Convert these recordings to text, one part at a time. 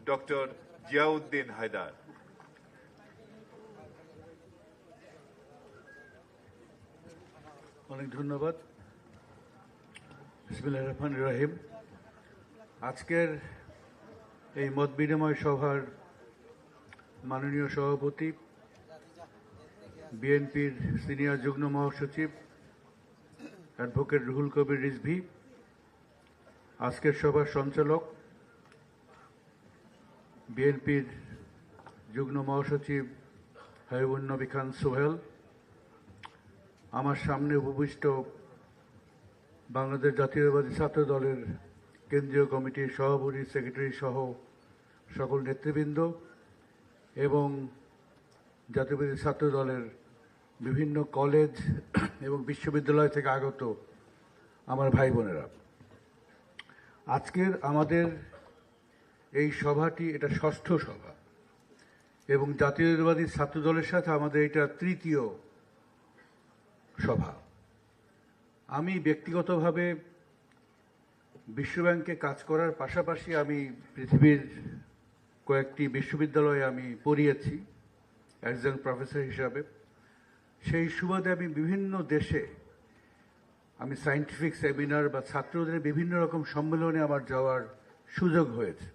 Doctor Ziauddin Haider. অনেক ধন্যবাদ। বিসমিল্লাহির রহমানির রহিম। আজকের এই মত বিনিময় সভার মাননীয় সভাপতি, বিএনপির সিনিয়র যুগ্ম মহাসচিব অ্যাডভোকেট রুহুল কবির রিজভী, আজকের সভার সঞ্চালক বিএনপির যুগ্ম মহাসচিব হাবিবুন নবী খান সোহেল, আমার সামনে উপবিষ্ট বাংলাদেশ জাতীয়তাবাদী ছাত্র দলের কেন্দ্রীয় কমিটির সভাপতি, সেক্রেটারি সহ সকল নেতৃবৃন্দ এবং জাতীয়তাবাদী ছাত্র দলের বিভিন্ন কলেজ এবং বিশ্ববিদ্যালয় থেকে আগত আমার ভাই বোনেরা, আজকের আমাদের এই সভাটি এটা ষষ্ঠ সভা এবং জাতীয়তাবাদী ছাত্র দলের সাথে আমাদের এটা তৃতীয় সভা। আমি ব্যক্তিগতভাবে বিশ্বব্যাংকে কাজ করার পাশাপাশি আমি পৃথিবীর কয়েকটি বিশ্ববিদ্যালয়ে আমি পড়িয়েছি একজন প্রফেসর হিসাবে। সেই সুবাদে আমি বিভিন্ন দেশে আমি সায়েন্টিফিক সেমিনার বা ছাত্রদের বিভিন্ন রকম সম্মেলনে আমার যাওয়ার সুযোগ হয়েছে।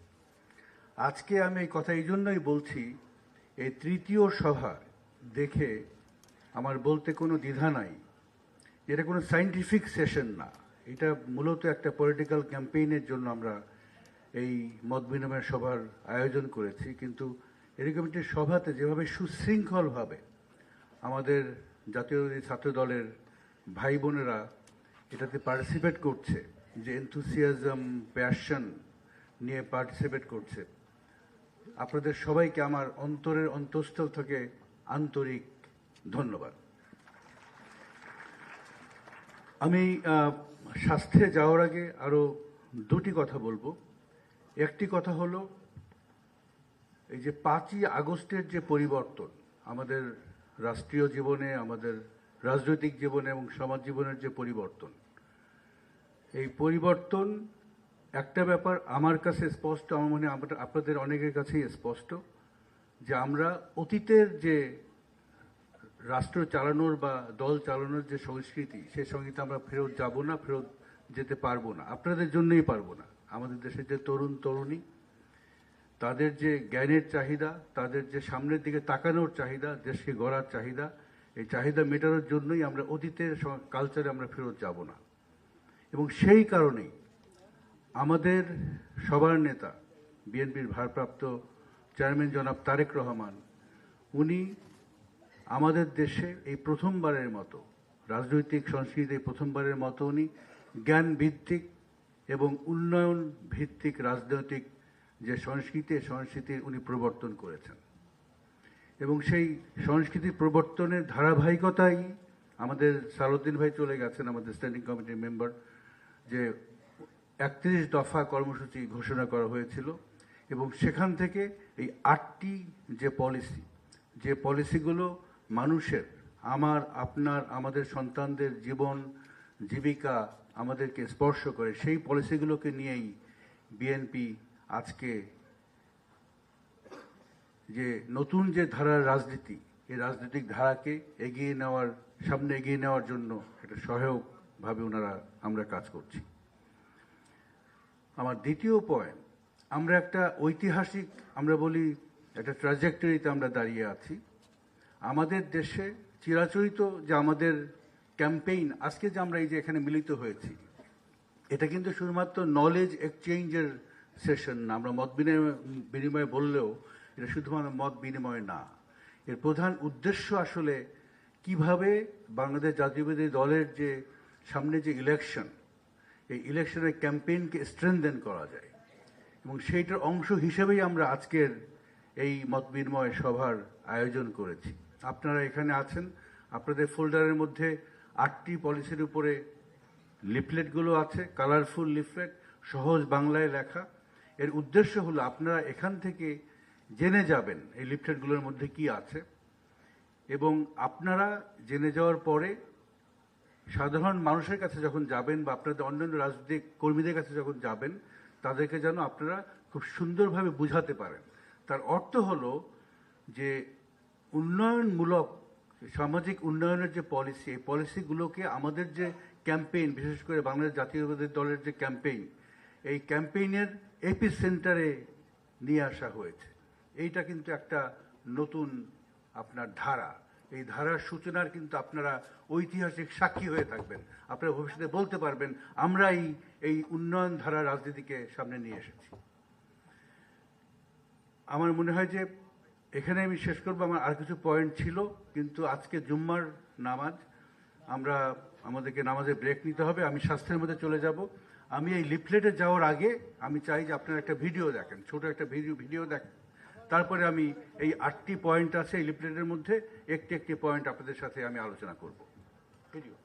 আজকে আমি এই কথা এই জন্যই বলছি, এই তৃতীয় সভা দেখে আমার বলতে কোনো দ্বিধা নাই। এটা কোনো সায়েন্টিফিক সেশন না, এটা মূলত একটা পলিটিক্যাল ক্যাম্পেইনের জন্য আমরা এই মত বিনিময় সভার আয়োজন করেছি। কিন্তু এরকম একটি সভাতে যেভাবে সুশৃঙ্খলভাবে আমাদের জাতীয়তাবাদী ছাত্র দলের ভাই বোনেরা এটাতে পার্টিসিপেট করছে, যে এনথুসিয়াজম প্যাশন নিয়ে পার্টিসিপেট করছে, আপনাদের সবাইকে আমার অন্তরের অন্তঃস্থল থেকে আন্তরিক ধন্যবাদ। আমি স্বাস্থ্যে যাওয়ার আগে আরো দুটি কথা বলবো। একটি কথা হলো, এই যে 5ই আগস্টের যে পরিবর্তন আমাদের রাষ্ট্রীয় জীবনে, আমাদের রাজনৈতিক জীবনে এবং সমাজ জীবনের যে পরিবর্তন, এই পরিবর্তন একটা ব্যাপার আমার কাছে স্পষ্ট, আমার মনে আপনাদের অনেকের কাছেই স্পষ্ট, যে আমরা অতীতের যে রাষ্ট্র চালানোর বা দল চালানোর যে সংস্কৃতি, সেই সংস্কৃতি আমরা ফেরত যাব না, ফেরত যেতে পারবো না। আপনাদের জন্যই পারবো না। আমাদের দেশের যে তরুণ তরুণী, তাদের যে জ্ঞানের চাহিদা, তাদের যে সামনের দিকে তাকানোর চাহিদা, দেশকে গড়ার চাহিদা, এই চাহিদা মেটানোর জন্যই আমরা অতীতের কালচারে আমরা ফেরত যাব না। এবং সেই কারণেই আমাদের সবার নেতা, বিএনপির ভারপ্রাপ্ত চেয়ারম্যান জনাব তারেক রহমান, উনি আমাদের দেশে এই প্রথমবারের মতো রাজনৈতিক সংস্কৃতিতে প্রথমবারের মতো উনি জ্ঞান ভিত্তিক এবং উন্নয়ন ভিত্তিক রাজনৈতিক যে সংস্কৃতির উনি প্রবর্তন করেছেন। এবং সেই সংস্কৃতির প্রবর্তনের ধারাবাহিকতাই আমাদের সালাউদ্দিন ভাই চলে গেছেন, আমাদের স্ট্যান্ডিং কমিটির মেম্বার, যে 31 দফা কর্মসূচি ঘোষণা করা হয়েছিল এবং সেখান থেকে এই 8টি যে পলিসিগুলো মানুষের, আমার, আপনার, আমাদের সন্তানদের জীবন জীবিকা আমাদেরকে স্পর্শ করে, সেই পলিসিগুলোকে নিয়েই বিএনপি আজকে যে নতুন যে ধারার রাজনীতি, এই রাজনৈতিক ধারাকে সামনে এগিয়ে নেওয়ার জন্য একটা সহায়কভাবে আমরা কাজ করছি। আমার দ্বিতীয় পয়েন্ট, আমরা একটা ঐতিহাসিক, আমরা বলি একটা ট্র্যাজেক্টরিতে আমরা দাঁড়িয়ে আছি। আমাদের দেশে চিরাচরিত যে আমাদের ক্যাম্পেইন, আজকে যে আমরা এই যে এখানে মিলিত হয়েছি, এটা কিন্তু শুধুমাত্র নলেজ এক্সচেঞ্জের সেশন না। আমরা মত বিনিময় বললেও এটা শুধুমাত্র মত বিনিময় না। এর প্রধান উদ্দেশ্য আসলে কিভাবে বাংলাদেশ জাতীয়তাবাদী দলের যে সামনে যে ইলেকশন, এই ইলেকশনের ক্যাম্পেইনকে স্ট্রেনথেন করা যায়, এবং সেইটার অংশ হিসেবেই আমরা আজকের এই মত বিনিময় সভার আয়োজন করেছি। আপনারা এখানে আছেন, আপনাদের ফোল্ডারের মধ্যে 8টি পলিসির উপরে লিফলেটগুলো আছে, কালারফুল লিফলেট, সহজ বাংলায় লেখা। এর উদ্দেশ্য হলো আপনারা এখান থেকে জেনে যাবেন এই লিফলেটগুলোর মধ্যে কি আছে, এবং আপনারা জেনে যাওয়ার পরে সাধারণ মানুষের কাছে যখন যাবেন বা আপনাদের অন্যান্য রাজনৈতিক কর্মীদের কাছে যখন যাবেন, তাদেরকে যেন আপনারা খুব সুন্দরভাবে বুঝাতে পারেন। তার অর্থ হলো যে উন্নয়নমূলক সামাজিক উন্নয়নের যে পলিসি, এই পলিসিগুলোকে আমাদের যে ক্যাম্পেইন, বিশেষ করে বাংলাদেশ জাতীয়তাবাদী দলের যে ক্যাম্পেইন, এই ক্যাম্পেইনের এপি সেন্টারে নিয়ে আসা হয়েছে। এইটা কিন্তু একটা নতুন আপনার ধারা। এই ধারার সূচনার কিন্তু আপনারা ঐতিহাসিক সাক্ষী হয়ে থাকবেন। আপনারা ভবিষ্যতে বলতে পারবেন আমরাই এই উন্নয়ন ধারা রাজনীতিকে সামনে নিয়ে এসেছি। আমার মনে হয় যে এখানে আমি শেষ করবো। আমার আর কিছু পয়েন্ট ছিল, কিন্তু আজকে জুম্মার নামাজ, আমাদেরকে নামাজে ব্রেক নিতে হবে। আমি স্বাস্থ্যের মধ্যে চলে যাব। আমি এই লিফলেটে যাওয়ার আগে আমি চাই যে আপনারা একটা ভিডিও দেখেন, ছোট একটা ভিডিও দেখেন। তারপরে আমি এই 8টি পয়েন্ট আছে এই লিফলেটের মধ্যে, একটি একটি পয়েন্ট আপনাদের সাথে আমি আলোচনা করব। ভিডিও।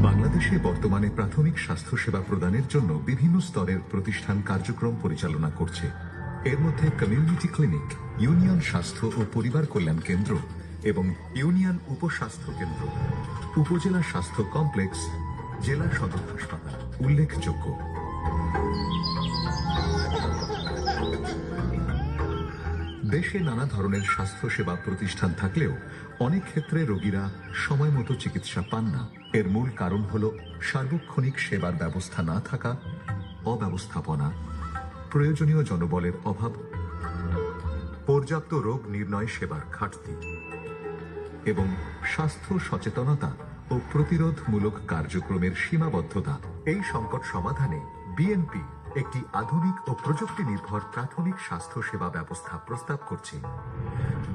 বাংলাদেশে বর্তমানে প্রাথমিক স্বাস্থ্যসেবা প্রদানের জন্য বিভিন্ন স্তরের প্রতিষ্ঠান কার্যক্রম পরিচালনা করছে। এর মধ্যে কমিউনিটি ক্লিনিক, ইউনিয়ন স্বাস্থ্য ও পরিবার কল্যাণ কেন্দ্র এবং ইউনিয়ন উপস্বাস্থ্য কেন্দ্র, উপজেলা স্বাস্থ্য কমপ্লেক্স, জেলা সদর হাসপাতাল উল্লেখযোগ্য। দেশে নানা ধরনের স্বাস্থ্যসেবা প্রতিষ্ঠান থাকলেও অনেক ক্ষেত্রে রোগীরা সময় মতো চিকিৎসা পান না। এর মূল কারণ হল সার্বক্ষণিক সেবার ব্যবস্থা না থাকা, অব্যবস্থাপনা, প্রয়োজনীয় জনবলের অভাব, পর্যাপ্ত রোগ নির্ণয় সেবার ঘাটতি এবং স্বাস্থ্য সচেতনতা ও প্রতিরোধমূলক কার্যক্রমের সীমাবদ্ধতা। এই সংকট সমাধানে বিএনপি একটি আধুনিক ও প্রযুক্তি নির্ভর প্রাথমিক স্বাস্থ্য সেবা ব্যবস্থা প্রস্তাব করছে।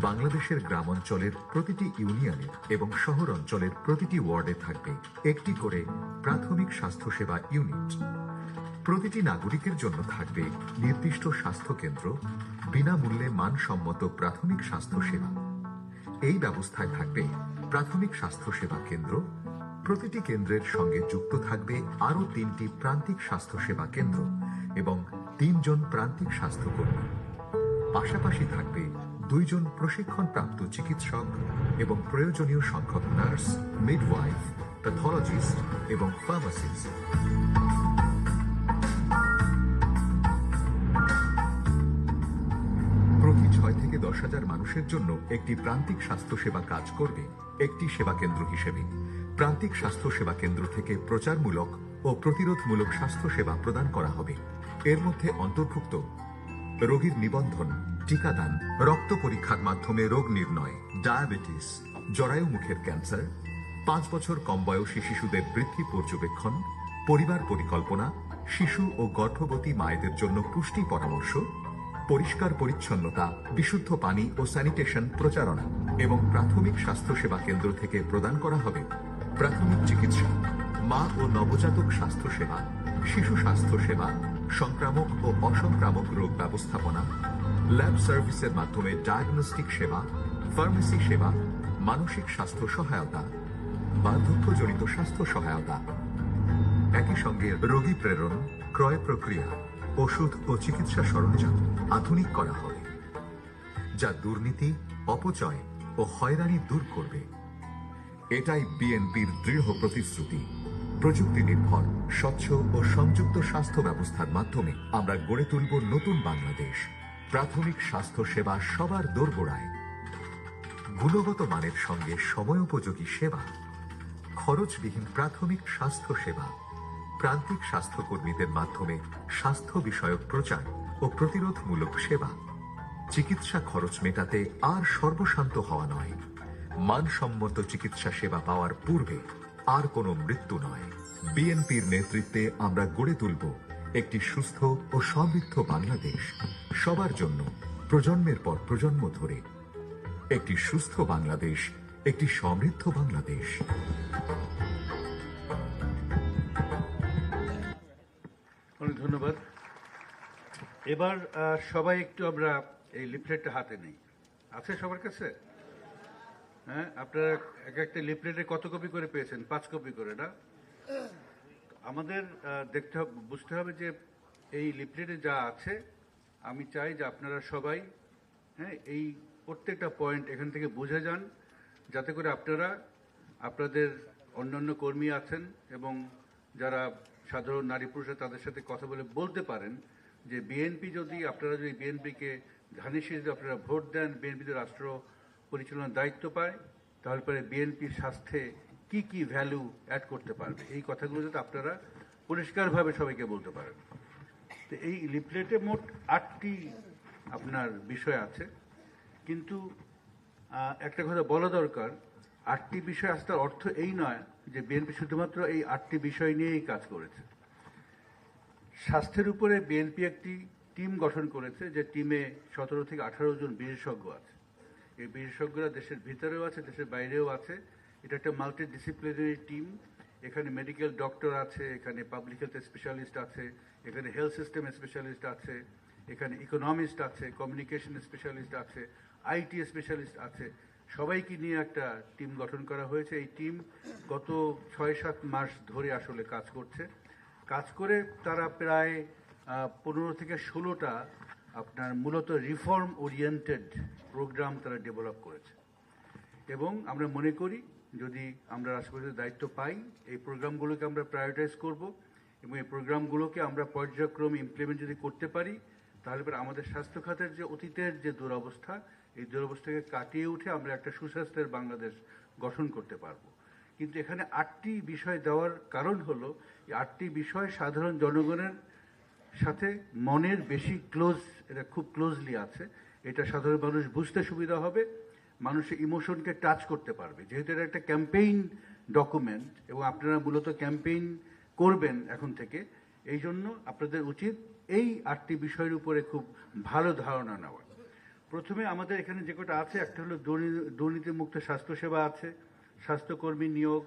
বাংলাদেশের গ্রাম অঞ্চলের প্রতিটি ইউনিয়নে এবং শহর অঞ্চলের প্রতিটি ওয়ার্ডে থাকবে একটি করে প্রাথমিক স্বাস্থ্য সেবা ইউনিট। প্রতিটি নাগরিকের জন্য থাকবে নির্দিষ্ট স্বাস্থ্য কেন্দ্র, বিনামূল্যে মানসম্মত প্রাথমিক স্বাস্থ্য সেবা। এই ব্যবস্থায় থাকবে প্রাথমিক স্বাস্থ্য সেবা কেন্দ্র। প্রতিটি কেন্দ্রের সঙ্গে যুক্ত থাকবে আরও 3টি প্রান্তিক স্বাস্থ্য সেবা কেন্দ্র এবং 3 জন প্রান্তিক স্বাস্থ্যকর্মী। পাশাপাশি থাকবে 2 জন প্রশিক্ষণপ্রাপ্ত চিকিৎসক এবং প্রয়োজনীয় সংখ্যক নার্স, মিডওয়াইফ, প্যাথোলজিস্ট এবং ফার্মাসিস্ট। প্রতি 6 থেকে 10 হাজার মানুষের জন্য একটি প্রান্তিক স্বাস্থ্যসেবা কাজ করবে একটি সেবা কেন্দ্র হিসেবে। প্রান্তিক স্বাস্থ্য সেবা কেন্দ্র থেকে প্রচারমূলক ও প্রতিরোধমূলক স্বাস্থ্যসেবা প্রদান করা হবে। এর মধ্যে অন্তর্ভুক্ত রোগীর নিবন্ধন, টিকাদান, রক্ত পরীক্ষার মাধ্যমে রোগ নির্ণয়, ডায়াবেটিস, জরায়ু মুখের ক্যান্সার, 5 বছর কম বয়সী শিশুদের বৃদ্ধি পর্যবেক্ষণ, পরিবার পরিকল্পনা, শিশু ও গর্ভবতী মায়েদের জন্য পুষ্টি পরামর্শ, পরিষ্কার পরিচ্ছন্নতা, বিশুদ্ধ পানি ও স্যানিটেশন প্রচারণা এবং প্রাথমিক স্বাস্থ্যসেবা কেন্দ্র থেকে প্রদান করা হবে প্রাথমিক চিকিৎসা, মা ও নবজাতক স্বাস্থ্যসেবা, শিশু স্বাস্থ্যসেবা, সংক্রামক ও অসংক্রামক রোগ ব্যবস্থাপনা, ল্যাব সার্ভিসের মাধ্যমে ডায়াগনস্টিক সেবা, ফার্মেসি সেবা, মানসিক স্বাস্থ্য সহায়তা, বার্ধক্যজনিত স্বাস্থ্য সহায়তা। একই সঙ্গে রোগী প্রেরণ, ক্রয় প্রক্রিয়া, ওষুধ ও চিকিৎসা সরঞ্জাম আধুনিক করা হবে, যা দুর্নীতি, অপচয় ও হয়রানি দূর করবে। এটাই বিএনপির দৃঢ় প্রতিশ্রুতি। প্রযুক্তি নির্ভর, স্বচ্ছ ও সংযুক্ত স্বাস্থ্য ব্যবস্থার মাধ্যমে আমরা গড়ে তুলব নতুন বাংলাদেশ। প্রাথমিক স্বাস্থ্য সেবা সবার দোরগোড়ায়, গুণগত মানের সঙ্গে সময়োপযোগী সেবা, খরচবিহীন প্রাথমিক স্বাস্থ্য সেবা, প্রান্তিক স্বাস্থ্যকর্মীদের মাধ্যমে স্বাস্থ্য বিষয়ক প্রচার ও প্রতিরোধমূলক সেবা। চিকিৎসা খরচ মেটাতে আর সর্বশান্ত হওয়া নয়, মানসম্মত চিকিৎসা সেবা পাওয়ার পূর্বে আর কোনো মৃত্যু নয়। বিএনপির নেতৃত্বে আমরা গড়ে তুলব একটি সুস্থ ও সমৃদ্ধ বাংলাদেশ, সবার জন্য, প্রজন্মের পর প্রজন্ম ধরে। একটি সুস্থ বাংলাদেশ, একটি সমৃদ্ধ বাংলাদেশ। অনেক ধন্যবাদ। এবার সবাই একটু আমরা এই লিফলেটটা হাতে নেই, আছে সবার কাছে? হ্যাঁ, আপনারা এক একটা লিফলেটে কত কপি করে পেয়েছেন? 5 কপি করে, না? আমাদের দেখতে হবে, বুঝতে হবে যে এই লিফলেটে যা আছে, আমি চাই যে আপনারা সবাই, হ্যাঁ, এই প্রত্যেকটা পয়েন্ট এখান থেকে বুঝে যান, যাতে করে আপনারা আপনাদের অন্যান্য কর্মী আছেন এবং যারা সাধারণ নারী পুরুষ তাদের সাথে কথা বলে বলতে পারেন যে বিএনপি যদি, আপনারা যদি বিএনপিকে ধানের যদি আপনারা ভোট দেন, বিএনপি যদি রাষ্ট্র পরিচালনার দায়িত্ব পায়, তাহলে পরে বিএনপির স্বাস্থ্যে কি কি ভ্যালু অ্যাড করতে পারবে, এই কথাগুলো যাতে আপনারা পরিষ্কারভাবে সবাইকে বলতে পারেন। তো এই লিফলেটে মোট 8টি আপনার বিষয় আছে, কিন্তু একটা কথা বলা দরকার, 8টি বিষয় আসার অর্থ এই নয় যে বিএনপি শুধুমাত্র এই 8টি বিষয় নিয়েই কাজ করেছে। স্বাস্থ্যের উপরে বিএনপি একটি টিম গঠন করেছে, যে টিমে 17 থেকে 18 জন বিশেষজ্ঞ আছে। এই বিশেষজ্ঞরা দেশের ভিতরেও আছে, দেশের বাইরেও আছে। এটা একটা মাল্টি ডিসিপ্লিনারি টিম। এখানে মেডিকেল ডক্টর আছে, এখানে পাবলিক হেলথ স্পেশালিস্ট আছে, এখানে হেলথ সিস্টেম স্পেশালিস্ট আছে, এখানে ইকোনমিস্ট আছে, কমিউনিকেশন স্পেশালিস্ট আছে, আইটি স্পেশালিস্ট আছে। সবাইকে নিয়ে একটা টিম গঠন করা হয়েছে। এই টিম গত 6-7 মাস ধরে আসলে কাজ করছে। কাজ করে তারা প্রায় 15 থেকে 16টা আপনার মূলত রিফর্ম ওরিয়েন্টেড প্রোগ্রাম তারা ডেভেলপ করেছে। এবং আমরা মনে করি যদি আমরা রাষ্ট্রপতির দায়িত্ব পাই, এই প্রোগ্রামগুলোকে আমরা প্রায়োরিটাইজ করব এবং এই প্রোগ্রামগুলোকে আমরা পর্যায়ক্রমে ইমপ্লিমেন্ট যদি করতে পারি, তাহলে পরে আমাদের স্বাস্থ্য খাতের যে অতীতের যে দুরবস্থা, এই দুরবস্থাকে কাটিয়ে উঠে আমরা একটা সুস্বাস্থ্যের বাংলাদেশ গঠন করতে পারবো। কিন্তু এখানে 8টি বিষয় দেওয়ার কারণ হলো, এই 8টি বিষয় সাধারণ জনগণের সাথে মনের বেশি ক্লোজ, এটা খুব ক্লোজলি আছে। এটা সাধারণ মানুষ বুঝতে সুবিধা হবে, মানুষের ইমোশনকে টাচ করতে পারবে। যেহেতু এটা একটা ক্যাম্পেইন ডকুমেন্ট এবং আপনারা মূলত ক্যাম্পেইন করবেন এখন থেকে, এই জন্য আপনাদের উচিত এই 8টি বিষয়ের উপরে খুব ভালো ধারণা নেওয়া। প্রথমে আমাদের এখানে যে কটা আছে, একটা হলো দুর্নীতিমুক্ত স্বাস্থ্যসেবা আছে, স্বাস্থ্যকর্মী নিয়োগ,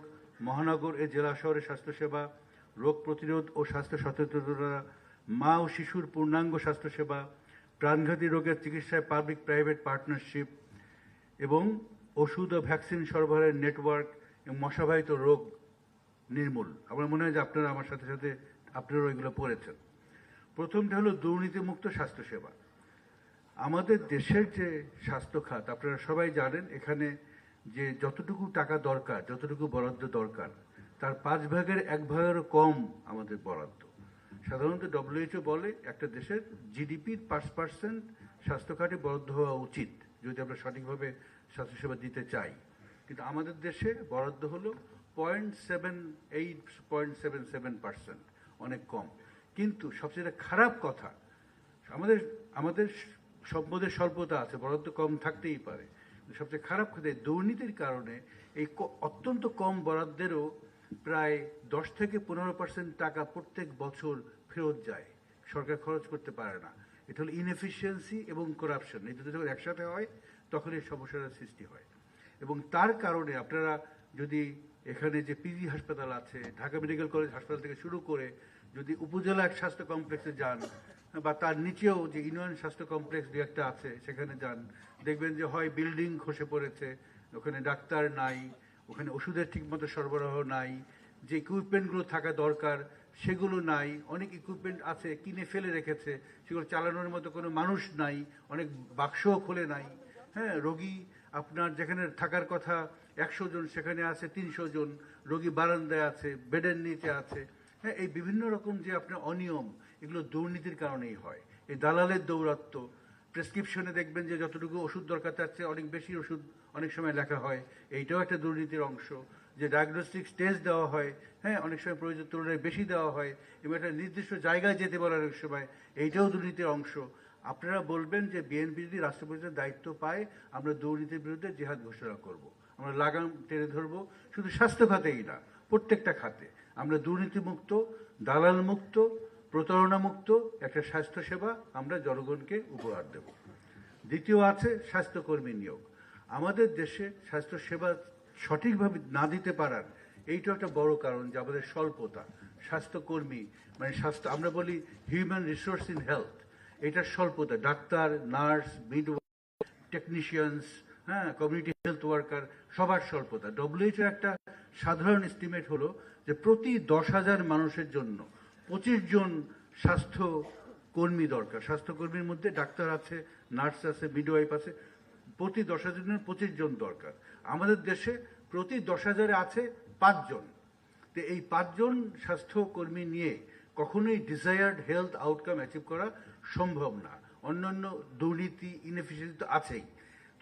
মহানগর ও জেলা শহরে স্বাস্থ্যসেবা, রোগ প্রতিরোধ ও স্বাস্থ্য সচেতনতা, মা ও শিশুর পূর্ণাঙ্গ স্বাস্থ্যসেবা, প্রাণঘাতী রোগের চিকিৎসায় পাবলিক প্রাইভেট পার্টনারশিপ এবং ওষুধ ও ভ্যাকসিন সরবরাহের নেটওয়ার্ক এবং মশাবাহিত রোগ নির্মূল। আমার মনে হয় যে আপনারা আমার সাথে সাথে আপনারাও এগুলো পড়েছেন। প্রথমটা হলো দুর্নীতিমুক্ত স্বাস্থ্যসেবা। আমাদের দেশের যে স্বাস্থ্য খাত, আপনারা সবাই জানেন, এখানে যে যতটুকু টাকা দরকার, যতটুকু বরাদ্দ দরকার, তার 5 ভাগের 1 ভাগেরও কম আমাদের বরাদ্দ। সাধারণত WHO বলে একটা দেশের জিডিপির 5% স্বাস্থ্য খাতে বরাদ্দ হওয়া উচিত, যদি আমরা সঠিকভাবে স্বাস্থ্যসেবা দিতে চাই। কিন্তু আমাদের দেশে বরাদ্দ হলো 0.78-0.77%, অনেক কম। কিন্তু সবচেয়ে খারাপ কথা, আমাদের সম্পদের স্বল্পতা আছে, বরাদ্দ কম থাকতেই পারে। সবচেয়ে খারাপ কথা, দুর্নীতির কারণে এই অত্যন্ত কম বরাদ্দেরও প্রায় 10 থেকে 15% টাকা প্রত্যেক বছর ফেরত যায়, সরকার খরচ করতে পারে না। এটা হলো ইনএফিসিয়েন্সি এবং করাপশন, এই দুটো যখন একসাথে হয় তখন এই সমস্যার সৃষ্টি হয়। এবং তার কারণে আপনারা যদি এখানে যে পিজি হাসপাতাল আছে, ঢাকা মেডিকেল কলেজ হাসপাতাল থেকে শুরু করে যদি উপজেলা এক স্বাস্থ্য কমপ্লেক্সে যান, বা তার নিচেও যে ইউনিয়ন স্বাস্থ্য কমপ্লেক্স দু একটা আছে সেখানে যান, দেখবেন যে হয় বিল্ডিং খসে পড়েছে, ওখানে ডাক্তার নাই, ওখানে ওষুধের ঠিকমতো সরবরাহ নাই, যে ইকুইপমেন্টগুলো থাকা দরকার সেগুলো নাই, অনেক ইকুইপমেন্ট আছে কিনে ফেলে রেখেছে, সেগুলো চালানোর মতো কোনো মানুষ নাই, অনেক বাক্সও খোলে নাই। হ্যাঁ, রোগী আপনার যেখানে থাকার কথা 100 জন, সেখানে আছে 300 জন, রোগী বারান্দায় আছে, বেডের নিচে আছে। হ্যাঁ, এই বিভিন্ন রকম যে আপনার অনিয়ম, এগুলো দুর্নীতির কারণেই হয়। এই দালালের দৌরাত্ম্য, প্রেসক্রিপশনে দেখবেন যে যতটুকু ওষুধ দরকার তার চেয়ে অনেক বেশি ওষুধ অনেক সময় লেখা হয়, এইটাও একটা দুর্নীতির অংশ। যে ডায়াগনস্টিক টেস্ট দেওয়া হয়, হ্যাঁ, অনেক সময় প্রয়োজন তুলনায় বেশি দেওয়া হয় এবং একটা নির্দিষ্ট জায়গায় যেতে বলার অনেক সময়, এইটাও দুর্নীতির অংশ। আপনারা বলবেন যে বিএনপি যদি রাষ্ট্রপতির দায়িত্ব পায়, আমরা দুর্নীতির বিরুদ্ধে জিহাদ ঘোষণা করব, আমরা লাগাম টেনে ধরবো, শুধু স্বাস্থ্য খাতেই না, প্রত্যেকটা খাতে আমরা দুর্নীতিমুক্ত, দালাল মুক্ত, প্রতারণা মুক্ত একটা স্বাস্থ্যসেবা আমরা জনগণকে উপহার দেব। দ্বিতীয় আছে স্বাস্থ্যকর্মী নিয়োগ। আমাদের দেশে স্বাস্থ্যসেবা সঠিকভাবে না দিতে পারার এইটা একটা বড় কারণ, যে আমাদের স্বল্পতা। স্বাস্থ্যকর্মী মানে স্বাস্থ্য, আমরা বলি হিউম্যান রিসোর্স ইন হেলথ, এটার স্বল্পতা, ডাক্তার, নার্স, মিডওয়াইফ, টেকনিশিয়ানস, হ্যাঁ, কমিউনিটি হেলথ ওয়ার্কার, সবার স্বল্পতা। WHO এর একটা সাধারণ এস্টিমেট হলো যে প্রতি 10,000 মানুষের জন্য 25 জন স্বাস্থ্য কর্মী দরকার। স্বাস্থ্যকর্মীর মধ্যে ডাক্তার আছে, নার্স আছে, মিডওয়াইফ আছে, প্রতি 10,000 জনের 25 জন দরকার। আমাদের দেশে প্রতি 10,000 আছে 5 জন। তো এই 5 জন স্বাস্থ্যকর্মী নিয়ে কখনোই ডিজায়ার্ড হেলথ আউটকাম অ্যাচিভ করা সম্ভব না। অন্যান্য দুর্নীতি, ইনএফিসিয়েন্সি তো আছেই।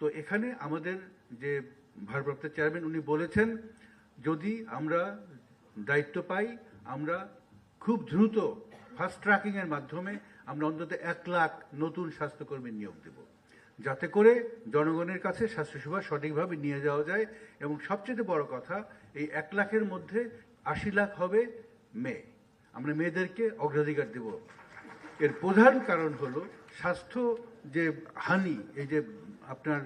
তো এখানে আমাদের যে ভারপ্রাপ্ত চেয়ারম্যান উনি বলেছেন, যদি আমরা দায়িত্ব পাই, আমরা খুব দ্রুত ফাস্ট ট্র্যাকিং এর মাধ্যমে আমরা অন্তত 1 লাখ নতুন স্বাস্থ্যকর্মী নিয়োগ দেব, যাতে করে জনগণের কাছে স্বাস্থ্যসেবা সঠিকভাবে নিয়ে যাওয়া যায়। এবং সবচেয়ে বড় কথা, এই 1 লাখের মধ্যে 80 লাখ হবে মেয়ে। আমরা মেয়েদেরকে অগ্রাধিকার দেব। এর প্রধান কারণ হলো স্বাস্থ্য যে হানি, এই যে আপনার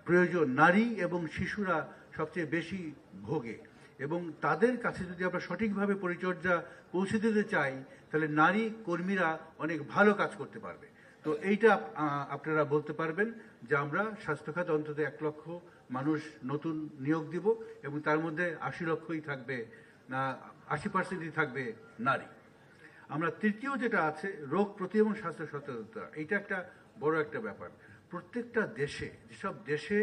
প্রয়োজন, নারী এবং শিশুরা সবচেয়ে বেশি ভোগে, এবং তাদের কাছে যদি আমরা সঠিকভাবে পরিচর্যা পৌঁছে দিতে চাই, তাহলে নারী কর্মীরা অনেক ভালো কাজ করতে পারবে। তো এইটা আপনারা বলতে পারবেন যে আমরা স্বাস্থ্যখাতে অন্তত 1 লক্ষ মানুষ নতুন নিয়োগ দিব, এবং তার মধ্যে 80 লক্ষই থাকবে, 80% থাকবে নারী। আমরা তৃতীয় যেটা আছে, রোগ প্রতিরোধ স্বাস্থ্য সচেতনতা। এইটা একটা বড় একটা ব্যাপার। প্রত্যেকটা দেশে, যেসব দেশে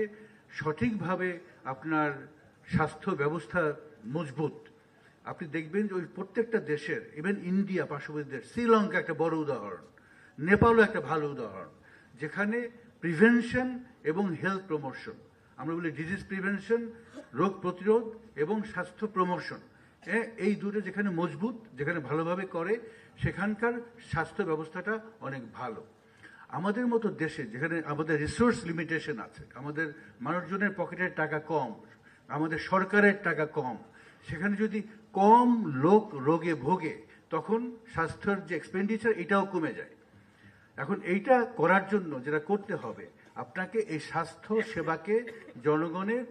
সঠিকভাবে আপনার স্বাস্থ্য ব্যবস্থা মজবুত, আপনি দেখবেন যে ওই প্রত্যেকটা দেশের, ইভেন ইন্ডিয়া, পার্শ্ববর্তী দেশ, শ্রীলঙ্কা একটা বড় উদাহরণ, নেপালও একটা ভালো উদাহরণ, যেখানে প্রিভেনশন এবং হেলথ প্রমোশন, আমরা বলি ডিজিজ প্রিভেনশন, রোগ প্রতিরোধ এবং স্বাস্থ্য প্রমোশন, এই দুটো যেখানে মজবুত, যেখানে ভালোভাবে করে, সেখানকার স্বাস্থ্য ব্যবস্থাটা অনেক ভালো। আমাদের মতো দেশে, যেখানে আমাদের রিসোর্স লিমিটেশন আছে, আমাদের মানুষজনের পকেটের টাকা কম, আমাদের সরকারের টাকা কম, সেখানে যদি কম লোক রোগে ভোগে, তখন স্বাস্থ্যের যে এক্সপেন্ডিচার এটাও কমে যায়। এখন এইটা করার জন্য যেটা করতে হবে, আপনাকে এই স্বাস্থ্য সেবাকে জনগণের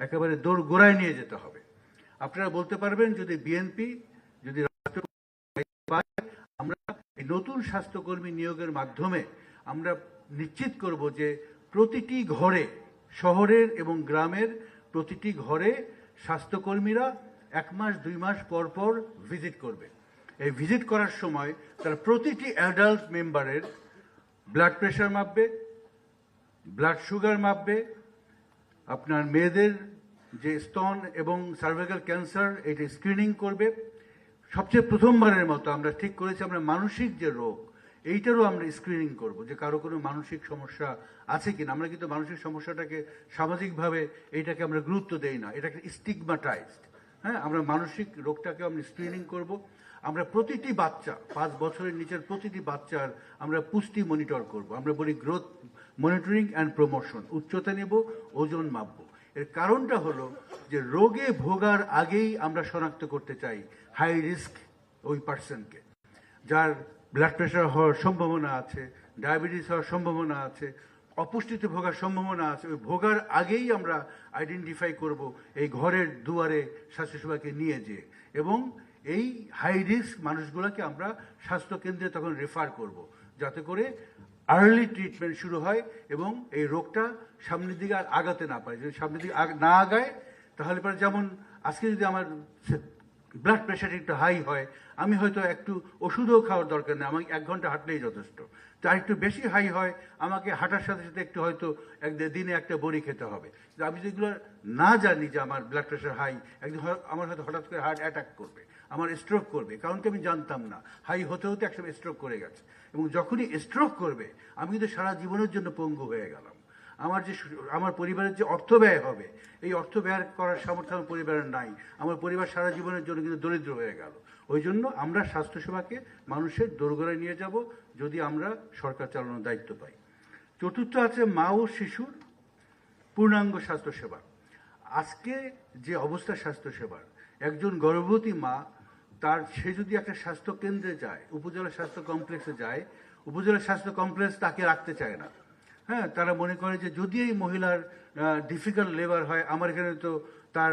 একেবারে দোরগোড়ায় নিয়ে যেতে হবে। আপনারা বলতে পারবেন, যদি বিএনপি, যদি রাষ্ট্র পায়, আমরা এই নতুন স্বাস্থ্যকর্মী নিয়োগের মাধ্যমে আমরা নিশ্চিত করব যে প্রতিটি ঘরে, শহরের এবং গ্রামের প্রতিটি ঘরে স্বাস্থ্যকর্মীরা 1 মাস 2 মাস পর পর ভিজিট করবে। এই ভিজিট করার সময় তারা প্রতিটি অ্যাডাল্ট মেম্বারের ব্লাড প্রেশার মাপবে, ব্লাড সুগার মাপবে, আপনার মেয়েদের যে স্তন এবং সার্ভাইকাল ক্যান্সার এটা স্ক্রিনিং করবে। সবচেয়ে প্রথমবারের মতো আমরা ঠিক করেছি, আমরা মানসিক যে রোগ এইটারও আমরা স্ক্রিনিং করব, যে কারো কোনো মানসিক সমস্যা আছে কিনা। আমরা কিন্তু মানসিক সমস্যাটাকে সামাজিকভাবে এইটাকে আমরা গুরুত্ব দেই না, এটাকে স্টিগমাটাইজড। হ্যাঁ, আমরা মানসিক রোগটাকে আমরা স্ক্রিনিং করব। আমরা প্রতিটি বাচ্চা, 5 বছরের নিচের প্রতিটি বাচ্চার আমরা পুষ্টি মনিটর করব। আমরা বলি গ্রোথ মনিটরিং অ্যান্ড প্রমোশন, উচ্চতা নেব, ওজন মাপব। এর কারণটা হলো যে রোগে ভোগার আগেই আমরা শনাক্ত করতে চাই হাই রিস্ক ওই পার্সনকে, যার ব্লাড প্রেশার হওয়ার সম্ভাবনা আছে, ডায়াবেটিস হওয়ার সম্ভাবনা আছে, অপুষ্টিতে ভোগার সম্ভাবনা আছে। ওই ভোগার আগেই আমরা আইডেন্টিফাই করব এই ঘরের দুয়ারে স্বাস্থ্যসেবাকে নিয়ে যেয়ে, এবং এই হাই রিস্ক মানুষগুলোকে আমরা স্বাস্থ্যকেন্দ্রে তখন রেফার করব, যাতে করে আর্লি ট্রিটমেন্ট শুরু হয় এবং এই রোগটা সামনের দিকে আর আগাতে না পারে। যদি সামনের দিকে না আগায়, তাহলে পরে, যেমন আজকে যদি আমার ব্লাড প্রেশার একটু হাই হয়, আমি হয়তো একটু ওষুধও খাওয়ার দরকার নেই, আমাকে 1 ঘন্টা হাঁটলেই যথেষ্ট। তার একটু বেশি হাই হয়, আমাকে হাঁটার সাথে সাথে একটু হয়তো দিনে একটা বড়ি খেতে হবে। আমি যেগুলো না জানি যে আমার ব্লাড প্রেশার হাই, একদিন আমার হয়তো হঠাৎ করে হার্ট অ্যাটাক করবে, আমার স্ট্রোক করবে, কারণ কি আমি জানতাম না, হাই হতে হতে একসময় স্ট্রোক করে গেছে। এবং যখনই স্ট্রোক করবে, আমি কিন্তু সারা জীবনের জন্য পঙ্গু হয়ে গেলাম। আমার পরিবারের যে অর্থ ব্যয় হবে, এই অর্থ ব্যয় করার সামর্থ্য আমার পরিবারের নাই। আমার পরিবার সারা জীবনের জন্য কিন্তু দরিদ্র হয়ে গেল। ওই জন্য আমরা স্বাস্থ্যসেবাকে মানুষের দোরগোড়ায় নিয়ে যাব, যদি আমরা সরকার চালানোর দায়িত্ব পাই। চতুর্থ আছে মা ও শিশুর পূর্ণাঙ্গ স্বাস্থ্যসেবা। আজকে যে অবস্থা স্বাস্থ্যসেবার, একজন গর্ভবতী মা, সে যদি একটা স্বাস্থ্য কেন্দ্রে যায়, উপজেলা স্বাস্থ্য কমপ্লেক্সে যায়, উপজেলা স্বাস্থ্য কমপ্লেক্স তাকে রাখতে চায় না। হ্যাঁ, তারা মনে করে যে যদি এই মহিলার ডিফিকাল্ট লেবার হয়, আমার এখানে তো তার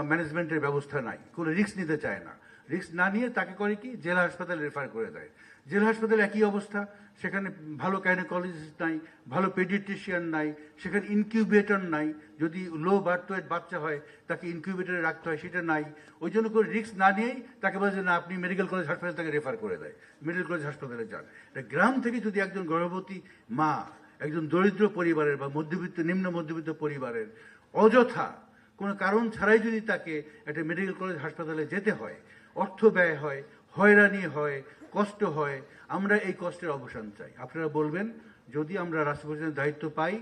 ম্যানেজমেন্টের ব্যবস্থা নাই, কোনো রিস্ক নিতে চায় না। রিস্ক না নিয়ে তাকে করে কি, জেলা হাসপাতালে রেফার করে দেয়। জেলা হাসপাতালে একই অবস্থা, সেখানে ভালো গাইনোকোলজিস্ট নাই, ভালো পেডিয়াট্রিশিয়ান নাই, সেখানে ইনকিউবেটর নাই, যদি লো বার্থ ওয়েট বাচ্চা হয় তাকে ইনকিউবেটরে রাখতে হয়, সেটা নাই। ওই জন্য করে রিস্ক না নিয়েই তাকে বলে যে না, আপনি মেডিকেল কলেজ হাসপাতালে তাকে রেফার করে দেয়, মেডিকেল কলেজ হাসপাতালে যান। গ্রাম থেকে যদি একজন গর্ভবতী মা, একজন দরিদ্র পরিবারের বা মধ্যবিত্ত নিম্ন মধ্যবিত্ত পরিবারের অযথা কোনো কারণ ছাড়াই যদি তাকে একটা মেডিকেল কলেজ হাসপাতালে যেতে হয়, অর্থ ব্যয় হয়, হয়রানি হয়, কষ্ট হয়, আমরা এই কষ্টের অবসান চাই। আপনারা বলবেন, যদি আমরা রাষ্ট্রপ্রধানের দায়িত্ব পাই,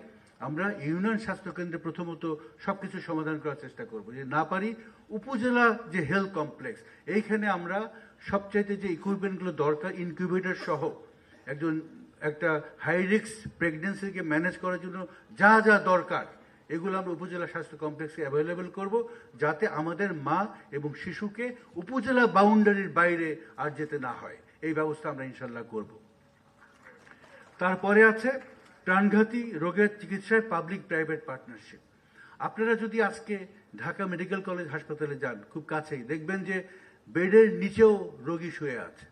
আমরা ইউনিয়ন স্বাস্থ্যকেন্দ্রে প্রথমত সবকিছু সমাধান করার চেষ্টা করব। যদি না পারি, উপজেলা যে হেলথ কমপ্লেক্স, এইখানে আমরা সবচাইতে যে ইকুইপমেন্টগুলো দরকার, ইনকিউবেটর সহ একটা হাই রিস্ক প্রেগনেন্সিকে ম্যানেজ করার জন্য যা যা দরকার, এগুলো আমরা উপজেলা স্বাস্থ্য কমপ্লেক্সে অ্যাভেলেবেল করব, যাতে আমাদের মা এবং শিশুকে উপজেলা বাউন্ডারির বাইরে আর যেতে না হয়। এই ব্যবস্থা আমরা ইনশাল্লাহ করব। তারপরে আছে প্রাণঘাতী রোগের চিকিৎসায় পাবলিক প্রাইভেট পার্টনারশিপ। আপনারা যদি আজকে ঢাকা মেডিকেল কলেজ হাসপাতালে যান, খুব কাছেই দেখবেন যে বেডের নিচেও রোগী শুয়ে আছে,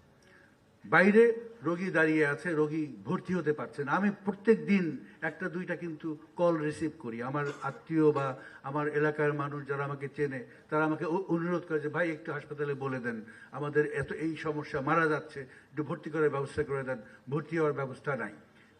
বাইরে রোগী দাঁড়িয়ে আছে, রোগী ভর্তি হতে পারছে না। আমি প্রত্যেক দিন একটা দুইটা কিন্তু কল রিসিভ করি, আমার আত্মীয় বা আমার এলাকার মানুষ যারা আমাকে চেনে, তারা আমাকে অনুরোধ করে যে ভাই একটু হাসপাতালে বলে দেন, আমাদের এই সমস্যা, মারা যাচ্ছে, একটু ভর্তি করার ব্যবস্থা করে দেন। ভর্তি হওয়ার ব্যবস্থা নাই,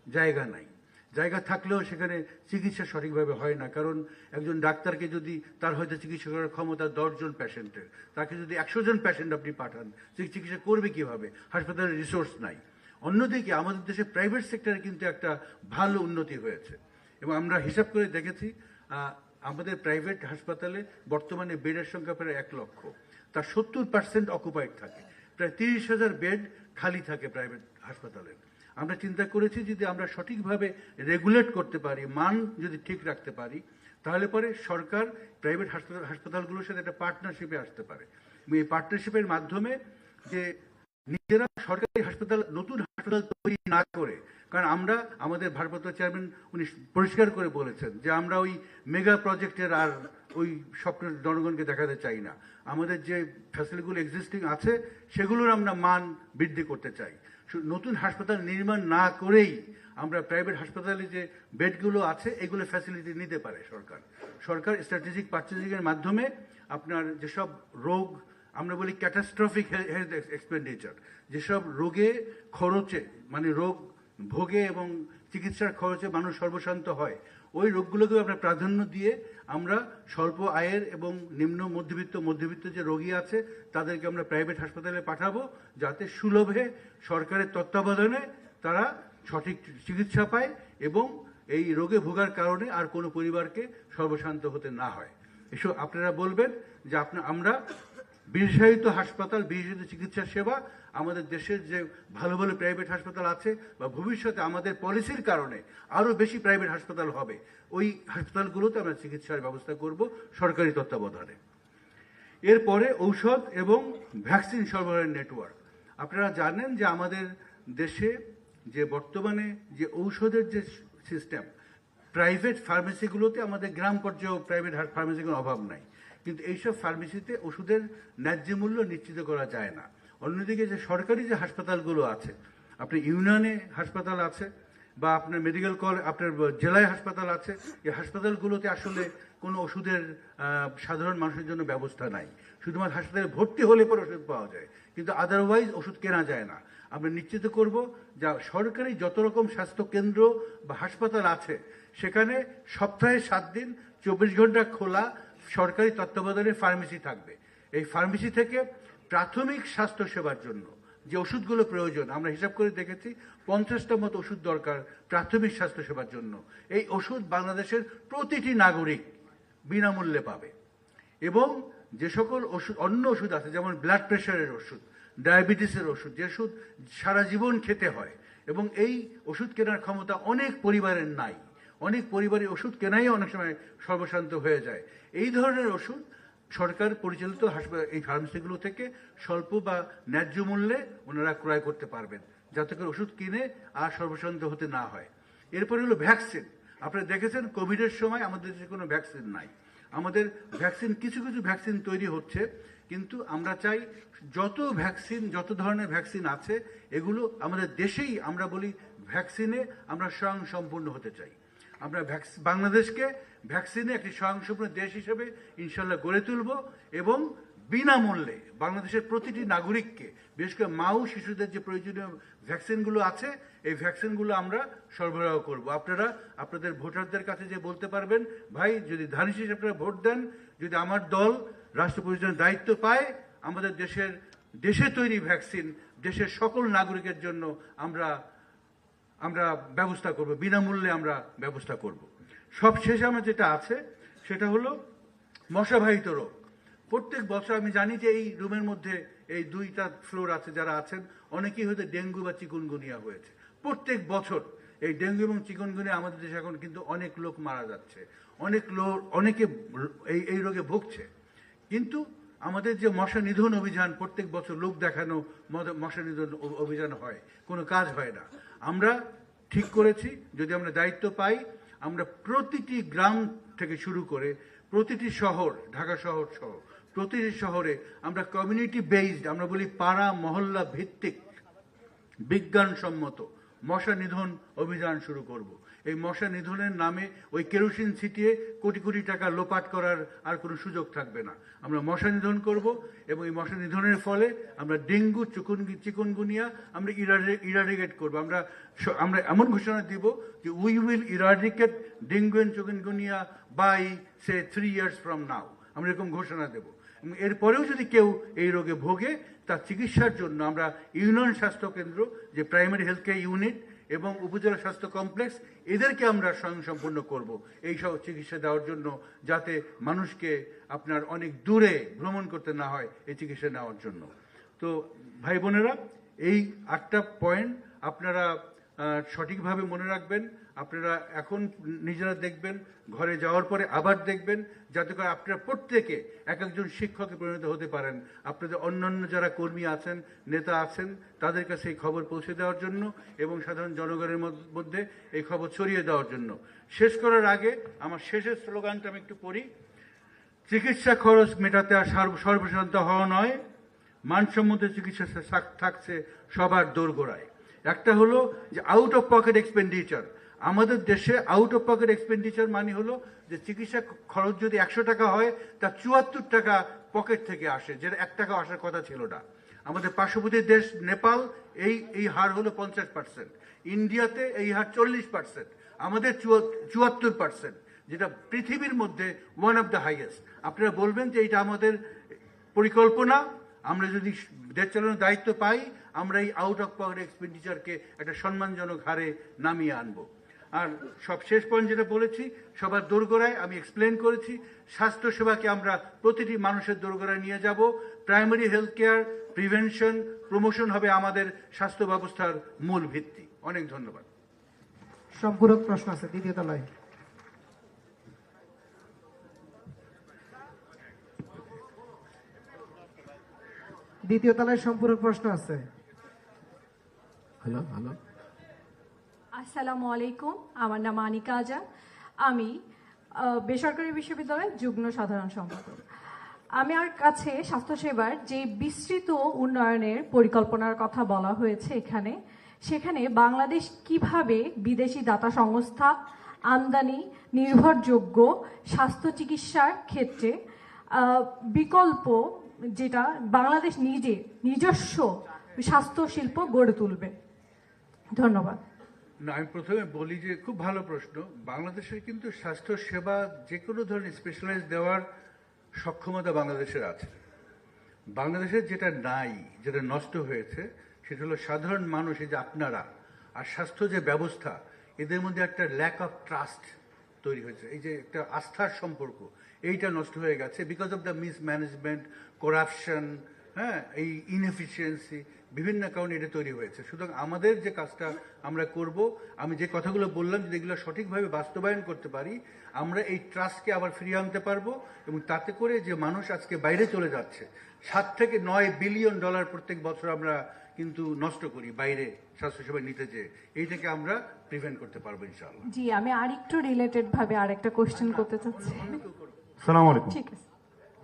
জায়গা নাই। জায়গা থাকলেও সেখানে চিকিৎসা সঠিকভাবে হয় না, কারণ একজন ডাক্তারকে যদি তার হয়তো চিকিৎসা করার ক্ষমতা 10 জন পেশেন্টের, তাকে যদি 100 জন পেশেন্ট আপনি পাঠান, চিকিৎসা করবে কিভাবে? হাসপাতালের রিসোর্স নাই। অন্যদিকে আমাদের দেশে প্রাইভেট সেক্টরে কিন্তু একটা ভালো উন্নতি হয়েছে, এবং আমরা হিসাব করে দেখেছি আমাদের প্রাইভেট হাসপাতালে বর্তমানে বেডের সংখ্যা প্রায় 1 লক্ষ, তার 70% অকুপাইড থাকে, প্রায় 30,000 বেড খালি থাকে প্রাইভেট হাসপাতালে। আমরা চিন্তা করেছি যদি আমরা সঠিকভাবে রেগুলেট করতে পারি, মান যদি ঠিক রাখতে পারি, তাহলে পরে সরকার প্রাইভেট হাসপাতালগুলোর সাথে একটা পার্টনারশিপে আসতে পারে। এই পার্টনারশিপের মাধ্যমে যে নিজেরা সরকারি হাসপাতাল, নতুন হাসপাতাল তৈরি না করে, কারণ আমরা, আমাদের ভারপ্রাপ্ত চেয়ারম্যান উনি পরিষ্কার করে বলেছেন যে আমরা ওই মেগা প্রজেক্টের আর ওই স্বপ্ন জনগণকে দেখাতে চাই না। আমাদের যে ফ্যাসিলিটিগুলো এক্সিস্টিং আছে সেগুলোর আমরা মান বৃদ্ধি করতে চাই। নতুন হাসপাতাল নির্মাণ না করেই আমরা প্রাইভেট হাসপাতালে যে বেডগুলো আছে এগুলো ফ্যাসিলিটি নিতে পারে সরকার স্ট্র্যাটেজিক পারচেজিংয়ের মাধ্যমে আপনার যেসব রোগ আমরা বলি ক্যাটাস্ট্রফিক হেলথ এক্সপেন্ডিচার, যেসব রোগে খরচে মানে রোগ ভোগে এবং চিকিৎসার খরচে মানুষ সর্বশান্ত হয়, ওই রোগগুলোকেও আমরা প্রাধান্য দিয়ে আমরা স্বল্প আয়ের এবং নিম্ন মধ্যবিত্ত যে রোগী আছে তাদেরকে আমরা প্রাইভেট হাসপাতালে পাঠাবো, যাতে সুলভে সরকারের তত্ত্বাবধানে তারা সঠিক চিকিৎসা পায় এবং এই রোগে ভোগার কারণে আর কোনো পরিবারকে সর্বশান্ত হতে না হয়। এসব আপনারা বলবেন যে আমরা বিশেষায়িত হাসপাতাল, বিশেষায়িত চিকিৎসা সেবা, আমাদের দেশের যে ভালো ভালো প্রাইভেট হাসপাতাল আছে বা ভবিষ্যতে আমাদের পলিসির কারণে আরও বেশি প্রাইভেট হাসপাতাল হবে, ওই হাসপাতালগুলোতে আমরা চিকিৎসার ব্যবস্থা করব সরকারি তত্ত্বাবধানে। এরপরে ঔষধ এবং ভ্যাকসিন সরবরাহের নেটওয়ার্ক। আপনারা জানেন যে আমাদের দেশে যে বর্তমানে যে ঔষধের যে সিস্টেম, প্রাইভেট ফার্মেসিগুলোতে আমাদের গ্রাম পর্যায়েও প্রাইভেট ফার্মেসিগুলোর অভাব নাই, কিন্তু এইসব ফার্মেসিতে ওষুধের ন্যায্য মূল্য নিশ্চিত করা যায় না। অন্যদিকে যে সরকারি যে হাসপাতালগুলো আছে, আপনার ইউনিয়নে হাসপাতাল আছে বা আপনার মেডিকেল কলেজ, আপনার জেলায় হাসপাতাল আছে, এই হাসপাতালগুলোতে আসলে কোনো ওষুধের সাধারণ মানুষের জন্য ব্যবস্থা নাই। শুধুমাত্র হাসপাতালে ভর্তি হলে পরে ওষুধ পাওয়া যায়, কিন্তু আদারওয়াইজ ওষুধ কেনা যায় না। আমরা নিশ্চিত করব যা সরকারি যত রকম স্বাস্থ্য কেন্দ্র বা হাসপাতাল আছে সেখানে সপ্তাহে 7 দিন 24 ঘন্টা খোলা সরকারি তত্ত্বাবধানে ফার্মেসি থাকবে। এই ফার্মেসি থেকে প্রাথমিক স্বাস্থ্য সেবার জন্য যে ওষুধগুলো প্রয়োজন, আমরা হিসাব করে দেখেছি 50টা মতো ওষুধ দরকার প্রাথমিক স্বাস্থ্য সেবার জন্য। এই ওষুধ বাংলাদেশের প্রতিটি নাগরিক বিনামূল্যে পাবে। এবং যে সকল ওষুধ, অন্য ওষুধ আছে যেমন ব্লাড প্রেশারের ওষুধ, ডায়াবেটিসের ওষুধ, যে ওষুধ সারা জীবন খেতে হয় এবং এই ওষুধ কেনার ক্ষমতা অনেক পরিবারের নাই, অনেক পরিবারের ওষুধ কেনাই অনেক সময় সর্বশান্ত হয়ে যায়, এই ধরনের ওষুধ সরকার পরিচালিত হাসপাতাল এই ফার্মেসিগুলো থেকে স্বল্প বা ন্যায্য মূল্যে ওনারা ক্রয় করতে পারবেন, যাতে করে ওষুধ কিনে আর সর্বশান্ত হতে না হয়। এরপরে হলো ভ্যাকসিন। আপনারা দেখেছেন কোভিডের সময় আমাদের দেশে কোনো ভ্যাকসিন নাই। আমাদের ভ্যাকসিন কিছু কিছু ভ্যাকসিন তৈরি হচ্ছে, কিন্তু আমরা চাই যত ধরনের ভ্যাকসিন আছে এগুলো আমাদের দেশেই, আমরা বলি ভ্যাকসিনে আমরা স্বয়ংসম্পূর্ণ হতে চাই। আমরা বাংলাদেশকে ভ্যাকসিনে একটি স্বয়ংসম্পূর্ণ দেশ হিসেবে ইনশাল্লাহ গড়ে তুলব এবং বিনামূল্যে বাংলাদেশের প্রতিটি নাগরিককে, বিশেষ করে মা ও শিশুদের যে প্রয়োজনীয় ভ্যাকসিনগুলো আছে এই ভ্যাকসিনগুলো আমরা সরবরাহ করব। আপনারা আপনাদের ভোটারদের কাছে যে বলতে পারবেন, ভাই যদি ধানের শীষ আপনারা ভোট দেন, যদি আমার দল রাষ্ট্র পরিচালনার দায়িত্ব পায়, আমাদের দেশে তৈরি ভ্যাকসিন দেশের সকল নাগরিকের জন্য আমরা ব্যবস্থা করব, বিনামূল্যে আমরা ব্যবস্থা করব। সব শেষে আমার যেটা আছে সেটা হলো মশাবাহিত রোগ। প্রত্যেক বছর আমি জানি যে এই রুমের মধ্যে এই 2টা ফ্লোর আছে, যারা আছেন অনেকেই হয়তো ডেঙ্গু বা চিকুনগুনিয়া হয়েছে। প্রত্যেক বছর এই ডেঙ্গু এবং চিকুনগুনিয়া আমাদের দেশে এখন কিন্তু অনেক লোক মারা যাচ্ছে, অনেকে এই রোগে ভুগছে। কিন্তু আমাদের যে মশা নিধন অভিযান, প্রত্যেক বছর লোক দেখানো মশা নিধন অভিযান হয়, কোনো কাজ হয় না। আমরা ঠিক করেছি যদি আমরা দায়িত্ব পাই, আমরা প্রতিটি গ্রাম থেকে শুরু করে প্রতিটি শহর, ঢাকা শহর সহ প্রতিটি শহরে আমরা কমিউনিটি বেসড, আমরা বলি পাড়া মহল্লা ভিত্তিক বিজ্ঞানসম্মত মশা নিধন অভিযান শুরু করব। এই মশা নিধনের নামে ওই কেরোসিন ছিটিয়ে কোটি কোটি টাকা লোপাট করার আর কোনো সুযোগ থাকবে না। আমরা মশা নিধন করব এবং এই মশা নিধনের ফলে আমরা ডেঙ্গু চিকুনগুনিয়া আমরা ইরাডিকেট করব। আমরা এমন ঘোষণা দিব যে we will eradicate dengue and chikungunya by say 3 years from now। আমরা এরকম ঘোষণা দেব। এরপরেও যদি কেউ এই রোগে ভোগে, তার চিকিৎসার জন্য আমরা ইউনিয়ন স্বাস্থ্য কেন্দ্র, যে প্রাইমারি হেলথ কেয়ার ইউনিট এবং উপজেলা স্বাস্থ্য কমপ্লেক্স, এদেরকে আমরা স্বয়ংসম্পূর্ণ করব এই সব চিকিৎসা দেওয়ার জন্য, যাতে মানুষকে আপনার অনেক দূরে ভ্রমণ করতে না হয় এই চিকিৎসা নেওয়ার জন্য। তো ভাই বোনেরা, এই 8টা পয়েন্ট আপনারা সঠিকভাবে মনে রাখবেন। আপনারা এখন নিজেরা দেখবেন, ঘরে যাওয়ার পরে আবার দেখবেন, যাতে করে আপনারা প্রত্যেকে একজন শিক্ষকে পরিণত হতে পারেন। আপনাদের অন্যান্য যারা কর্মী আছেন, নেতা আছেন, তাদের কাছে এই খবর পৌঁছে দেওয়ার জন্য এবং সাধারণ জনগণের মধ্যে এই খবর ছড়িয়ে দেওয়ার জন্য। শেষ করার আগে আমার শেষের স্লোগানটা আমি একটু পড়ি। চিকিৎসা খরচ মেটাতে আর সর্বশান্ত হওয়া নয়, মানসম্মত চিকিৎসা থাকছে সবার দোরগোড়ায়। একটা হলো যে আউট অফ পকেট এক্সপেন্ডিচার। আমাদের দেশে আউট অফ পকেট এক্সপেন্ডিচার মানে হলো যে চিকিৎসা খরচ যদি 100 টাকা হয়, তার 74 টাকা পকেট থেকে আসে, যেটা 1 টাকা আসার কথা ছিল না। আমাদের পার্শ্ববর্তী দেশ নেপাল এই হার হলো 50%, ইন্ডিয়াতে এই হার 40%, আমাদের 74%, যেটা পৃথিবীর মধ্যে ওয়ান অফ দ্য হাইয়েস্ট। আপনারা বলবেন যে এটা আমাদের পরিকল্পনা, আমরা যদি দেশ চালানোর দায়িত্ব পাই, আমরা এই আউট অফ পকেট এক্সপেন্ডিচারকে একটা সম্মানজনক হারে নামিয়ে আনবো। আর সব শেষ পয়েন্ট যেটা বলেছি, সবার দোরগোড়ায় আমি এক্সপ্লেন করেছি, স্বাস্থ্যসেবাকে আমরা প্রতিটি মানুষের দোরগোড়ায় নিয়ে যাব। Primary health care, prevention, promotion হবে আমাদের স্বাস্থ্য ব্যবস্থার মূল ভিত্তি। অনেক ধন্যবাদ। সম্পূরক প্রশ্ন আছে দ্বিতীয় তলায়। দ্বিতীয় তলায় সম্পূরক প্রশ্ন আছে। হ্যালো হ্যালো, আসসালামু আলাইকুম, আমার নাম আনিকা আজাদ, আমি বেসরকারি বিশ্ববিদ্যালয়ের যুগ্ম সাধারণ সম্পাদক। আমার কাছে স্বাস্থ্যসেবার যে বিস্তৃত উন্নয়নের পরিকল্পনার কথা বলা হয়েছে সেখানে বাংলাদেশ কিভাবে বিদেশি দাতা সংস্থা, আমদানি নির্ভরযোগ্য স্বাস্থ্য চিকিৎসার ক্ষেত্রে বিকল্প, যেটা বাংলাদেশ নিজস্ব স্বাস্থ্য শিল্প গড়ে তুলবে। ধন্যবাদ। না, আমি প্রথমে বলি যে খুব ভালো প্রশ্ন। বাংলাদেশের কিন্তু স্বাস্থ্য সেবা যে কোনো ধরনের স্পেশালাইজ দেওয়ার সক্ষমতা বাংলাদেশের আছে। বাংলাদেশের যেটা নাই, যেটা নষ্ট হয়েছে, সেটা হলো সাধারণ মানুষ, এই যে আপনারা আর স্বাস্থ্য যে ব্যবস্থা, এদের মধ্যে একটা ল্যাক অফ ট্রাস্ট তৈরি হয়েছে। এই যে একটা আস্থার সম্পর্ক, এইটা নষ্ট হয়ে গেছে because of the mismanagement, corruption, হ্যাঁ, এই ইনএফিসিয়েন্সি, বিভিন্ন কারণে এটা তৈরি হয়েছে। সুতরাং আমাদের যে কাজটা আমরা করব, আমি যে কথাগুলো বললাম, যদি এগুলো সঠিকভাবে বাস্তবায়ন করতে পারি, আমরা এই ট্রাস্টকে আবার ফিরিয়ে আনতে পারবো এবং তাতে করে যে মানুষ আজকে বাইরে চলে যাচ্ছে, 7 থেকে 9 বিলিয়ন ডলার প্রত্যেক বছর আমরা কিন্তু নষ্ট করি বাইরে স্বাস্থ্যসেবা নিতে চেয়ে, এইটাকে আমরা প্রিভেন্ট করতে পারবো ইনশাআল্লাহ। জি, আমি আরেকটু রিলেটেড ভাবে আরেকটা কোশ্চেন করতে চাচ্ছি। সালাম আলাইকুম। ঠিক আছে।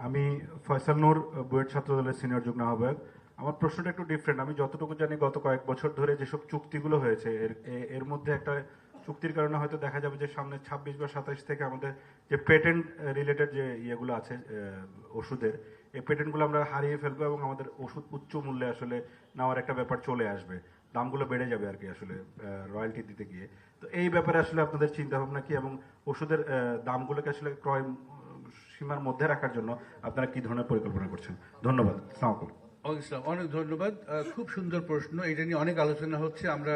আমি ফয়সাল নূর, বুয়েট ছাত্র দলের সিনিয়র যুগ্ম আহ্বায়ক। আমার প্রশ্নটা একটু ডিফারেন্ট। আমি যতটুকু জানি গত কয়েক বছর ধরে যেসব চুক্তিগুলো হয়েছে এর মধ্যে একটা চুক্তির কারণে হয়তো দেখা যাবে যে সামনে 26 বা 27 থেকে আমাদের যে পেটেন্ট রিলেটেড যে ইয়েগুলো আছে ওষুধের, এই পেটেন্টগুলো আমরা হারিয়ে ফেলবো এবং আমাদের ওষুধ উচ্চ মূল্যে আসলে নেওয়ার একটা ব্যাপার চলে আসবে, দামগুলো বেড়ে যাবে আর কি আসলে রয়্যালটি দিতে গিয়ে। তো এই ব্যাপারে আসলে আপনাদের চিন্তা ভাবনা কি, এবং ওষুধের দামগুলোকে আসলে ক্রয় সীমার মধ্যে রাখার জন্য আপনারা কি ধরনের পরিকল্পনা করছেন? ধন্যবাদ। আসসালামু আলাইকুম। ইসলাম, অনেক ধন্যবাদ। খুব সুন্দর প্রশ্ন। এটা নিয়ে অনেক আলোচনা হচ্ছে। আমরা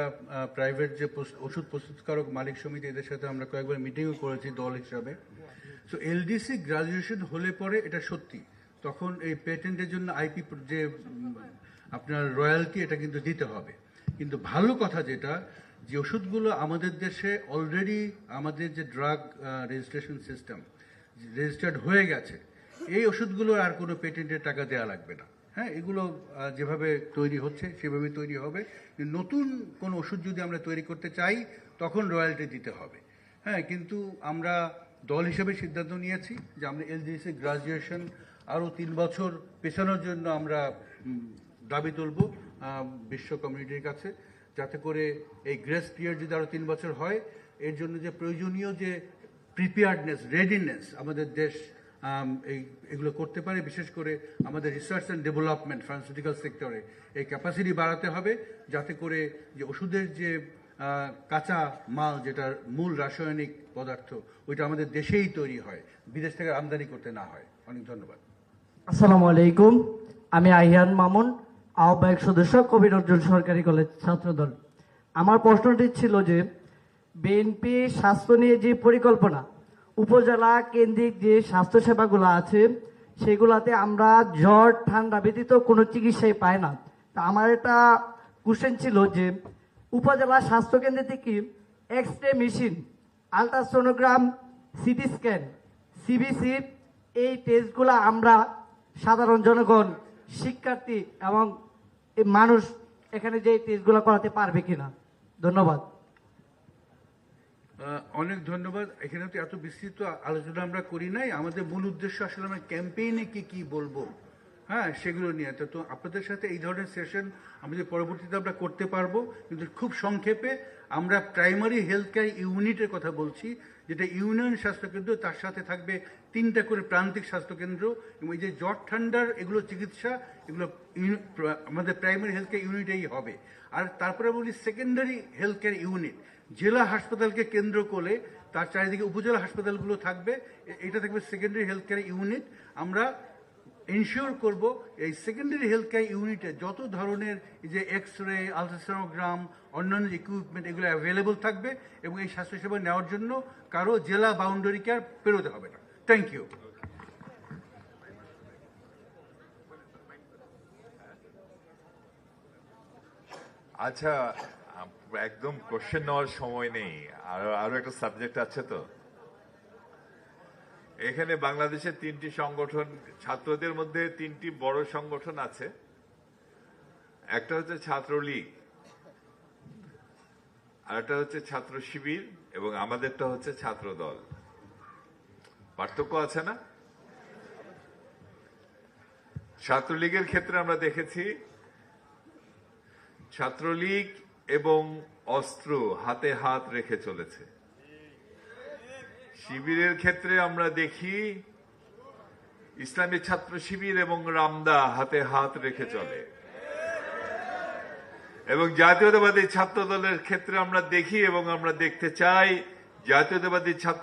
প্রাইভেট যে ওষুধ প্রস্তুতকারক মালিক সমিতি, এদের সাথে আমরা কয়েকবার মিটিংও করেছি দল হিসাবে। সো এলডিসি গ্রাজুয়েশন হলে পরে এটা সত্যি, তখন এই পেটেন্টের জন্য আইপি যে আপনার রয়্যালটি, এটা কিন্তু দিতে হবে। কিন্তু ভালো কথা যেটা, যে ওষুধগুলো আমাদের দেশে অলরেডি আমাদের যে ড্রাগ রেজিস্ট্রেশন সিস্টেম রেজিস্টার্ড হয়ে গেছে, এই ওষুধগুলোর আর কোনো পেটেন্টের টাকা দেওয়া লাগবে না। হ্যাঁ, এগুলো যেভাবে তৈরি হচ্ছে সেভাবে তৈরি হবে। নতুন কোনো ওষুধ যদি আমরা তৈরি করতে চাই তখন রয়্যালটি দিতে হবে। হ্যাঁ, কিন্তু আমরা দল হিসেবে সিদ্ধান্ত নিয়েছি যে আমরা এলডিসি গ্রাজুয়েশন আরও 3 বছর পেছানোর জন্য আমরা দাবি তুলব বিশ্ব কমিউনিটির কাছে, যাতে করে এই গ্রেস পিরিয়ড যদি আরও 3 বছর হয়, এর জন্য যে প্রয়োজনীয় যে প্রিপেয়ার্ডনেস, রেডিনেস আমাদের দেশ এগুলো করতে পারে। বিশেষ করে আমাদের রিসার্চ অ্যান্ড ডেভেলপমেন্ট ফার্মাসিউটিক্যাল সেক্টরে এই ক্যাপাসিটি বাড়াতে হবে, যাতে করে যে ওষুধের যে কাঁচা মাল, যেটার মূল রাসায়নিক পদার্থ, ওইটা আমাদের দেশেই তৈরি হয়, বিদেশ থেকে আমদানি করতে না হয়। অনেক ধন্যবাদ। আসসালামু আলাইকুম। আমি আহিয়ান মামুন, আহ্বায়ক সদস্য, কবি নজরুল সরকারি কলেজ ছাত্রদল। আমার প্রশ্নটি ছিল যে বিএনপি স্বাস্থ্য নিয়ে যে পরিকল্পনা, উপজেলা কেন্দ্রিক যে স্বাস্থ্যসেবাগুলো আছে সেগুলাতে আমরা জ্বর ঠান্ডা ব্যতীত কোনো চিকিৎসাই পাই না। তা আমার একটা কোশ্চেন ছিল যে উপজেলা স্বাস্থ্যকেন্দ্রে থেকে X ray machine, ultrasonogram, CT scan, CBC, এই টেস্টগুলো আমরা সাধারণ জনগণ, শিক্ষার্থী এবং মানুষ এখানে যে টেস্টগুলো করাতে পারবে কিনা? ধন্যবাদ। অনেক ধন্যবাদ। এখানে তো এত বিস্তৃত আলোচনা আমরা করি নাই। আমাদের মূল উদ্দেশ্য আসলে আমরা ক্যাম্পেইনে কি বলবো, হ্যাঁ, সেগুলো নিয়ে। তো আপনাদের সাথে এই ধরনের সেশন আমাদের পরবর্তীতে আমরা করতে পারবো, কিন্তু খুব সংক্ষেপে আমরা প্রাইমারি হেলথ কেয়ার ইউনিটের কথা বলছি, যেটা ইউনিয়ন স্বাস্থ্যকেন্দ্র, তার সাথে থাকবে 3টা করে প্রান্তিক স্বাস্থ্যকেন্দ্র, এবং এই যে জ্বর ঠান্ডার এগুলো চিকিৎসা, এগুলো আমাদের প্রাইমারি হেলথ কেয়ার ইউনিটেই হবে। আর তারপরে বলি সেকেন্ডারি হেলথ কেয়ার ইউনিট, জেলা হাসপাতালকে কেন্দ্র করে তার চারিদিকে উপজেলা হাসপাতালগুলো থাকবে, এটা থাকবে সেকেন্ডারি হেলথ কেয়ার ইউনিট। আমরা এনশিওর করব এই সেকেন্ডারি হেলথ কেয়ার ইউনিটে যত ধরনের যে এক্স রে, আলট্রাসোনোগ্রাম, অন্যান্য ইকুইপমেন্ট, এগুলো অ্যাভেলেবল থাকবে, এবং এই স্বাস্থ্যসেবা নেওয়ার জন্য কারো জেলা বাউন্ডারি কেয়ার পেরোতে হবে না। Thank you. আচ্ছা, একদম কোশ্চেন নেওয়ার সময় নেই, আরো একটা সাবজেক্ট আছে। তো এখানে বাংলাদেশের 3টি সংগঠন, ছাত্রদের মধ্যে 3টি বড় সংগঠন আছে। একটা হচ্ছে ছাত্রলীগ, আর একটা হচ্ছে ছাত্র শিবির, এবং আমাদেরটা হচ্ছে ছাত্র দল। পার্থক্য আছে না? ছাত্রলীগের ক্ষেত্রে আমরা দেখেছি ছাত্রলীগ এবং অস্ত্র হাতে হাত রেখে চলেছে। শিবিরের ক্ষেত্রে আমরা দেখি ইসলামী ছাত্র শিবির এবং রামদা হাতে হাত রেখে চলে, এবং জাতীয়তাবাদী ছাত্র দলের ক্ষেত্রে আমরা দেখি এবং আমরা দেখতে চাই জাতীয়তাবাদী ছাত্র